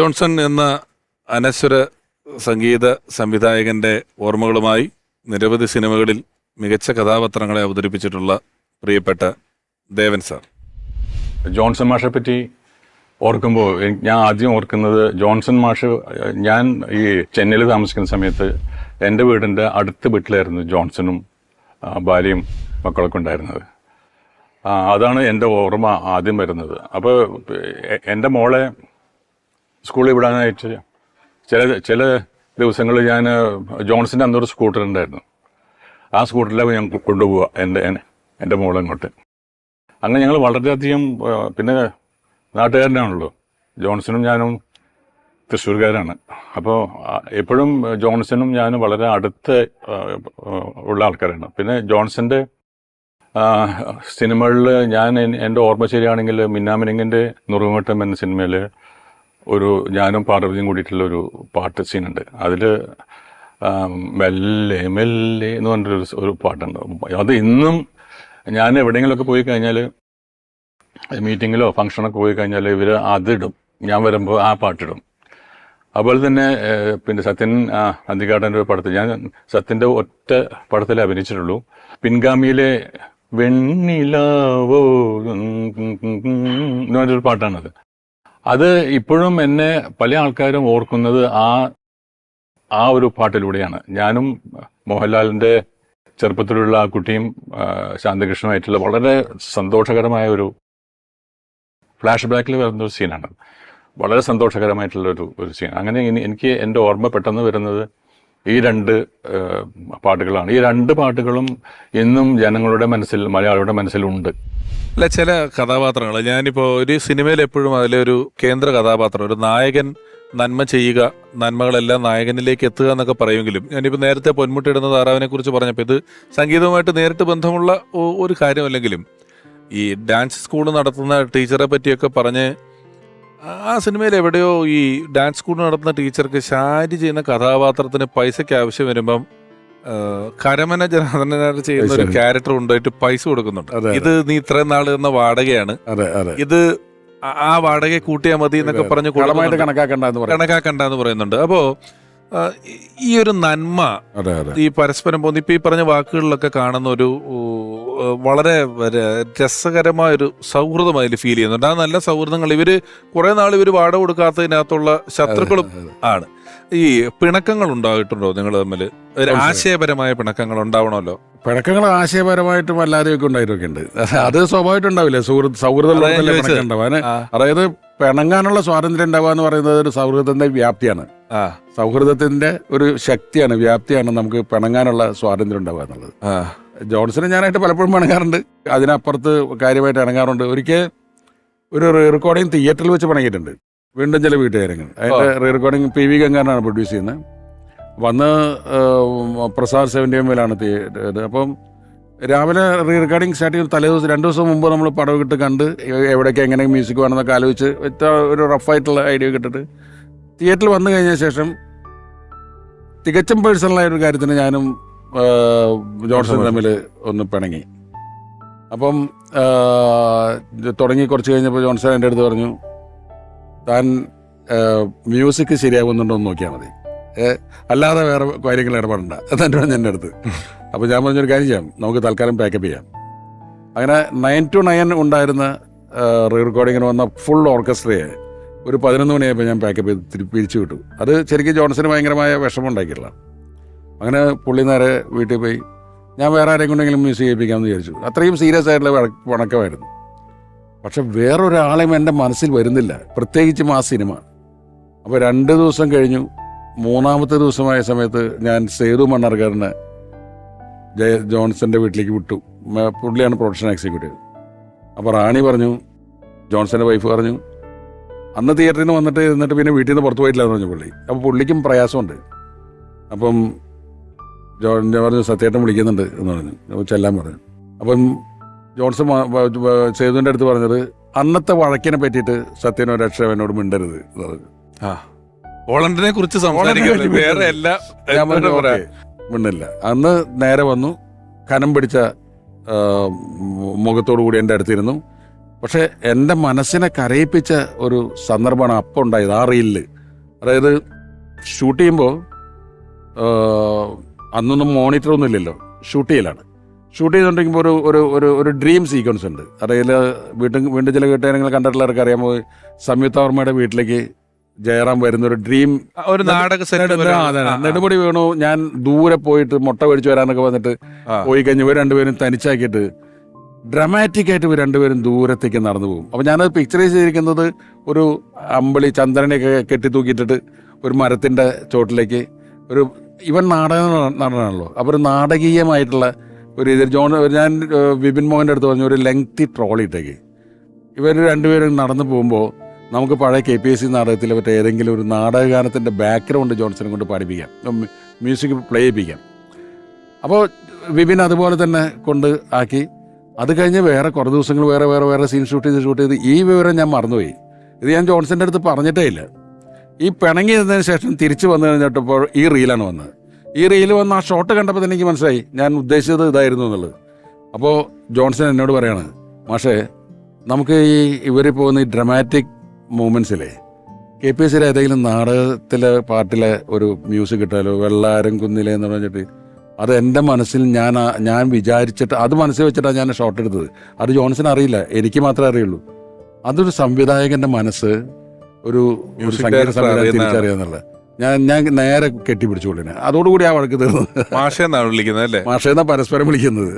Johnson എന്ന അനശ്വര സംഗീത സംവിധായകന്റെ ഓർമ്മകളുമായി നിരവധി സിനിമകളിൽ മികച്ച കഥാപാത്രങ്ങളെ അവതരിപ്പിച്ചിട്ടുള്ള പ്രിയപ്പെട്ട ദേവൻ സാർ. ജോൺസൺ മാഷെ പറ്റി ഓർക്കുമ്പോൾ ഞാൻ ആദ്യം ഓർക്കുന്നത് ജോൺസൺ മാഷ്, ഞാൻ ഈ ചെന്നൈയിൽ താമസിക്കുന്ന സമയത്ത് എൻ്റെ വീടിൻ്റെ അടുത്ത വീട്ടിലായിരുന്നു ജോൺസണും ഭാര്യയും മക്കളൊക്കെ ഉണ്ടായിരുന്നത്. അതാണ് എൻ്റെ ഓർമ്മ ആദ്യം വരുന്നത്. അപ്പോൾ എൻ്റെ മോളെ സ്കൂളിൽ വിടാനായിട്ട് ചില ദിവസങ്ങളിൽ ഞാൻ ജോൺസൻ്റെ അന്നൊരു സ്കൂട്ടർ ഉണ്ടായിരുന്നു, ആ സ്കൂട്ടറിലാണ് ഞാൻ കൊണ്ടുപോവുക എൻ്റെ മോളെ അങ്ങോട്ട്. അങ്ങനെ ഞങ്ങൾ വളരെയധികം, പിന്നെ നാട്ടുകാരനാണല്ലോ, ജോൺസണും ഞാനും തൃശ്ശൂർക്കാരാണ്. അപ്പോൾ എപ്പോഴും ജോൺസണും ഞാനും വളരെ അടുത്ത് ഉള്ള ആൾക്കാരാണ്. പിന്നെ ജോൺസൻ്റെ സിനിമകളിൽ ഞാൻ എൻ്റെ ഓർമ്മ ശരിയാണെങ്കിൽ മിന്നാമിനിങ്ങിൻ്റെ നുറുങ്ങോട്ടം എന്ന സിനിമയിൽ ഞാനും പാർവതിയും കൂടിയിട്ടുള്ള ഒരു പാട്ട് സീനുണ്ട്. അതിൽ മെല്ലെ മെല്ലെ എന്ന് പറഞ്ഞൊരു പാട്ടുണ്ട്. അത് ഇന്നും ഞാൻ എവിടെയെങ്കിലുമൊക്കെ പോയി കഴിഞ്ഞാൽ, മീറ്റിങ്ങിലോ ഫംഗ്ഷനൊക്കെ പോയി കഴിഞ്ഞാൽ ഇവർ അതിടും, ഞാൻ വരുമ്പോൾ ആ പാട്ടിടും. അതുപോലെ തന്നെ പിന്നെ സത്യൻ അന്തിക്കാടൻ്റെ ഒരു പടത്തിൽ, ഞാൻ സത്യൻ്റെ ഒറ്റ പടത്തിൽ അഭിനയിച്ചിട്ടുള്ളൂ. പിൻഗാമിയിലെ വെണ്ണിലാവോ എന്ന് പറഞ്ഞൊരു പാട്ടാണത്. അത് ഇപ്പോഴും എന്നെ പല ആൾക്കാരും ഓർക്കുന്നത് ആ ഒരു പാട്ടിലൂടെയാണ്. ഞാനും മോഹൻലാലിൻ്റെ ചെറുപ്പത്തിലുള്ള ആ കുട്ടിയും ശാന്തകൃഷ്ണനുമായിട്ടുള്ള വളരെ സന്തോഷകരമായ ഒരു ഫ്ലാഷ് ബാക്കിൽ വരുന്നൊരു സീനാണ്. വളരെ സന്തോഷകരമായിട്ടുള്ള ഒരു സീൻ. അങ്ങനെ എനിക്ക് എൻ്റെ ഓർമ്മ പെട്ടെന്ന് വരുന്നത് ഈ രണ്ട് പാട്ടുകളാണ്. ഈ രണ്ട് പാട്ടുകളും ഇന്നും ജനങ്ങളുടെ മനസ്സിൽ, മലയാളിയുടെ മനസ്സിലുണ്ട്. അല്ല, ചില കഥാപാത്രങ്ങൾ, ഞാനിപ്പോൾ ഒരു സിനിമയിൽ എപ്പോഴും അതിലൊരു കേന്ദ്ര കഥാപാത്രം, ഒരു നായകൻ നന്മ ചെയ്യുക, നന്മകളെല്ലാം നായകനിലേക്ക് എത്തുക എന്നൊക്കെ പറയുമെങ്കിലും, ഞാനിപ്പോൾ നേരത്തെ പൊന്മുട്ടിയിടുന്ന താറാവിനെ കുറിച്ച് പറഞ്ഞപ്പോൾ ഇത് സംഗീതവുമായിട്ട് നേരിട്ട് ബന്ധമുള്ള ഒരു കാര്യമല്ലെങ്കിലും ഈ ഡാൻസ് സ്കൂൾ നടത്തുന്ന ടീച്ചറെ പറ്റിയൊക്കെ പറഞ്ഞ് ആ സിനിമയിൽ എവിടെയോ ഈ ഡാൻസ് സ്കൂൾ നടത്തുന്ന ടീച്ചർക്ക് ഷാരി ചെയ്യുന്ന കഥാപാത്രത്തിന് പൈസയ്ക്ക് ആവശ്യം വരുമ്പം കരമന ജനാർദ്ദനൻ ചെയ്യുന്ന ഒരു ക്യാരക്ടർ ഉണ്ടായിട്ട് പൈസ കൊടുക്കുന്നുണ്ട്. ഇത് നീ ഇത്രയും നാള് എന്ന വാടകയാണ്, ഇത് ആ വാടക കൂട്ടിയാൽ മതി എന്നൊക്കെ പറഞ്ഞ് കണക്കാക്കണ്ടെന്ന് പറയുന്നുണ്ട്. അപ്പോ ഈ ഒരു നന്മ, ഈ പരസ്പരം പോകുന്ന ഇപ്പൊ ഈ പറഞ്ഞ വാക്കുകളിലൊക്കെ കാണുന്ന ഒരു വളരെ രസകരമായൊരു സൗഹൃദം അതിൽ ഫീൽ ചെയ്യുന്നുണ്ട്. ആ നല്ല സൗഹൃദങ്ങൾ, ഇവര് കുറെ നാൾ ഇവര് വാടക കൊടുക്കാത്തതിനകത്തുള്ള ശത്രുക്കളും ആണ്. ഈ പിണക്കങ്ങൾ ഉണ്ടായിട്ടുണ്ടോ നിങ്ങൾ തമ്മിൽ? ആശയപരമായ പിണക്കങ്ങൾ ഉണ്ടാവണമല്ലോ. പിണക്കങ്ങൾ ആശയപരമായിട്ടും അല്ലാതെയൊക്കെ ഉണ്ടായിട്ടൊക്കെ ഉണ്ട്. അത് സ്വാഭാവികമായിട്ടുണ്ടാവില്ലേ, സൗഹൃദം ഉണ്ടാവാൻ. അതായത് പിണങ്ങാനുള്ള സ്വാതന്ത്ര്യം ഉണ്ടാവുക എന്ന് പറയുന്നത് ഒരു സൗഹൃദത്തിന്റെ വ്യാപ്തിയാണ്, സൗഹൃദത്തിന്റെ ഒരു ശക്തിയാണ്, വ്യാപ്തിയാണ് നമുക്ക് പിണങ്ങാനുള്ള സ്വാതന്ത്ര്യം ഉണ്ടാവുക എന്നുള്ളത്. ജോൺസന് ഞാനായിട്ട് പലപ്പോഴും പിണങ്ങാറുണ്ട്, അതിനപ്പുറത്ത് കാര്യമായിട്ട് ഇണങ്ങാറുണ്ട്. ഒരിക്കൽ ഒരു റെക്കോർഡിങ് തിയേറ്ററിൽ വെച്ച് പിണങ്ങിയിട്ടുണ്ട്, വീണ്ടും ചില വീട്ടുകാരങ്ങൾ. അതിന്റെ റെക്കോർഡിങ് PV ഗംഗാനാണ് പ്രൊഡ്യൂസ് ചെയ്യുന്നത്. വന്ന് പ്രസാദ് 70 തിയേറ്റർ. അപ്പം രാവിലെ റെക്കോർഡിങ് സ്റ്റാർട്ട് ചെയ്യുന്ന തലേദിവസം 2 ദിവസം മുമ്പ് നമ്മൾ പടം ഇട്ട് കണ്ട് എവിടെയൊക്കെ എങ്ങനെ മ്യൂസിക് വേണമെന്നൊക്കെ ആലോചിച്ച് ഒരു റഫായിട്ടുള്ള ഐഡിയ കിട്ടിട്ട് തിയേറ്ററിൽ വന്നു കഴിഞ്ഞ ശേഷം തികച്ചും പേഴ്സണലായ ഒരു കാര്യത്തിന് ഞാനും ജോൺസൺ തമ്മിൽ ഒന്ന് പിണങ്ങി. അപ്പം തുടങ്ങി കുറച്ച് കഴിഞ്ഞപ്പോൾ ജോൺസൺ എൻ്റെ അടുത്ത് പറഞ്ഞു, താൻ മ്യൂസിക് ശരിയാകുന്നുണ്ടോ എന്ന് നോക്കിയാൽ മതി, അല്ലാതെ വേറെ കാര്യങ്ങൾ ഇടപെടണ്ട എന്നെ പറഞ്ഞു എൻ്റെ അടുത്ത്. അപ്പോൾ ഞാൻ പറഞ്ഞൊരു കാര്യം ചെയ്യാം, നമുക്ക് തൽക്കാലം പാക്കപ്പ് ചെയ്യാം. അങ്ങനെ 9 to 9 ഉണ്ടായിരുന്ന റെക്കോർഡിങ്ങിന് വന്ന ഫുൾ ഓർക്കസ്ട്രയെ ഒരു 11 മണിയായപ്പോൾ ഞാൻ പാക്കപ്പ് ചെയ്ത് പിരിച്ചു വിട്ടു. അത് ശരിക്കും ജോൺസന് ഭയങ്കരമായ വിഷമം ഉണ്ടാക്കിയില്ല. അങ്ങനെ പുള്ളി നേരെ വീട്ടിൽ പോയി, ഞാൻ വേറെ ആരെയും കൊണ്ടെങ്കിലും മ്യൂസിക് ചെയ്യിപ്പിക്കാമെന്ന് വിചാരിച്ചു. അത്രയും സീരിയസ് ആയിട്ടുള്ള വണക്കമായിരുന്നു. പക്ഷെ വേറൊരാളെയും എൻ്റെ മനസ്സിൽ വരുന്നില്ല, പ്രത്യേകിച്ചും ആ സിനിമ. അപ്പോൾ 2 ദിവസം കഴിഞ്ഞു. 3-ാമത്തെ ദിവസമായ സമയത്ത് ഞാൻ സേതു മണ്ണാർക്കാരനെ ജോൺസന്റെ വീട്ടിലേക്ക് വിട്ടു. പുള്ളിയാണ് പ്രൊഡക്ഷൻ എക്സിക്യൂട്ടീവ്. അപ്പോൾ റാണി പറഞ്ഞു, ജോൺസന്റെ വൈഫ് പറഞ്ഞു, അന്ന് തിയേറ്ററിൽ നിന്ന് എന്നിട്ട് പിന്നെ വീട്ടിൽ നിന്ന് പുറത്തു പോയിട്ടില്ല എന്ന് പറഞ്ഞു പുള്ളി. അപ്പോൾ പുള്ളിക്കും പ്രയാസമുണ്ട്. അപ്പം ഞാൻ പറഞ്ഞു, സത്യേട്ടൻ വിളിക്കുന്നുണ്ട് എന്ന് പറഞ്ഞു. അപ്പോൾ ചെല്ലാൻ പറഞ്ഞു. അപ്പം ജോൺസൺ സേതുവിൻ്റെ അടുത്ത് പറഞ്ഞത്, അന്നത്തെ വഴക്കിനെ പറ്റിയിട്ട് സത്യനോ രക്ഷ എന്നോട് മിണ്ടരുത് എന്ന് പറഞ്ഞു. പോളണ്ടിനെ കുറിച്ച് മിണ്ടില്ല. അന്ന് നേരെ വന്നു, കനം പിടിച്ച മുഖത്തോടു കൂടി എൻ്റെ അടുത്തിരുന്നു. പക്ഷെ എൻ്റെ മനസ്സിനെ കരയിപ്പിച്ച ഒരു സന്ദർഭമാണ് അപ്പോൾ ഉണ്ടായത് ആ റീലിൽ. അതായത് ഷൂട്ട് ചെയ്യുമ്പോൾ അന്നൊന്നും മോണിറ്ററൊന്നും ഇല്ലല്ലോ, ഷൂട്ട് ചെയ്തുകൊണ്ടിരിക്കുമ്പോൾ ഒരു ഡ്രീം സീക്വൻസ് ഉണ്ട്. അതായത് വീണ്ടും ചില വീട്ടുകാരങ്ങൾ കണ്ടിട്ടുള്ളവർക്ക് അറിയാമോ, സംയുക്ത വർമ്മയുടെ വീട്ടിലേക്ക് ജയറാം വരുന്ന ഒരു ഡ്രീം, ഒരു നാടക നെടുമുടി വേണു ഞാൻ ദൂരെ പോയിട്ട് മുട്ട മേടിച്ചു വരാന്നൊക്കെ വന്നിട്ട് പോയി കഴിഞ്ഞ് ഇവർ രണ്ടുപേരും തനിച്ചാക്കിയിട്ട് ഡ്രമാറ്റിക് ആയിട്ട് ഇവർ രണ്ടുപേരും ദൂരത്തേക്ക് നടന്നു പോകും. അപ്പോൾ ഞാനത് പിക്ചറൈസ് ചെയ്തിരിക്കുന്നത് ഒരു അമ്പിളി ചന്ദ്രനെയൊക്കെ കെട്ടിത്തൂക്കിയിട്ടിട്ട് ഒരു മരത്തിൻ്റെ ചോട്ടിലേക്ക് ഒരു ഇവൻ നാടക നടനാണല്ലോ, അപ്പോൾ ഒരു നാടകീയമായിട്ടുള്ള ഒരു ഇതിൽ ഞാൻ വിപിൻ മോഹൻ്റെ അടുത്ത് പറഞ്ഞു ഒരു ലെങ്തി ട്രോളി ഇട്ടേക്ക്. ഇവർ രണ്ടുപേരും നടന്നു പോകുമ്പോൾ നമുക്ക് പഴയ KPSC നാടകത്തിലെ മറ്റേ ഏതെങ്കിലും ഒരു നാടകഗാനത്തിൻ്റെ ബാക്ക്ഗ്രൗണ്ട് ജോൺസനെ കൊണ്ട് പാടിപ്പിക്കാം, മ്യൂസിക് പ്ലേ ചെയ്യിപ്പിക്കാം. അപ്പോൾ വിപിൻ അതുപോലെ തന്നെ കൊണ്ട് ആക്കി. അത് കഴിഞ്ഞ് വേറെ കുറേ ദിവസങ്ങൾ വേറെ സീൻ ഷൂട്ട് ചെയ്ത് ഈ വിവരം ഞാൻ മറന്നുപോയി. ഇത് ഞാൻ ജോൺസൻ്റെ അടുത്ത് പറഞ്ഞിട്ടേ ഇല്ല. ഈ പിണങ്ങി ഇരുന്നതിന് ശേഷം തിരിച്ച് വന്നു കഴിഞ്ഞിട്ടപ്പോൾ ഈ റീലാണ് വന്നത്. ഈ റീല് വന്ന് ആ ഷോട്ട് കണ്ടപ്പോൾ തന്നെ എനിക്ക് മനസ്സിലായി ഞാൻ ഉദ്ദേശിച്ചത് ഇതായിരുന്നു എന്നുള്ളത്. അപ്പോൾ ജോൺസൺ എന്നോട് പറയാണ്, മാഷേ നമുക്ക് ഇവർ പോകുന്ന ഈ ഡ്രമാറ്റിക് മൂമെൻറ്റ്സിലെ KPSCയിലെ ഏതെങ്കിലും നാടകത്തിലെ പാട്ടിലെ ഒരു മ്യൂസിക് കിട്ടാലോ, വെള്ളാരം കുന്നിലെ എന്ന് പറഞ്ഞിട്ട്. അത് എൻ്റെ മനസ്സിൽ ഞാൻ വിചാരിച്ചിട്ട് അത് മനസ്സിൽ വെച്ചിട്ടാണ് ഞാൻ ഷോട്ട് എടുത്തത്. അത് ജോൺസൺ അറിയില്ല, എനിക്ക് മാത്രമേ അറിയുള്ളൂ. അതൊരു സംവിധായകൻ്റെ മനസ്സ്, ഒരു സംഗീത സംവിധാനം തിരിച്ചറിയാന്നുള്ളത് ഞാൻ നേരെ കെട്ടിപ്പിടിച്ചുകൊണ്ടിരുന്നത്. അതോടുകൂടി ആ വഴക്ക് തീർന്നു. മാഷെന്നാണ് വിളിക്കുന്നത് അല്ലേ? മാഷെന്നാ പരസ്പരം വിളിക്കുന്നത്.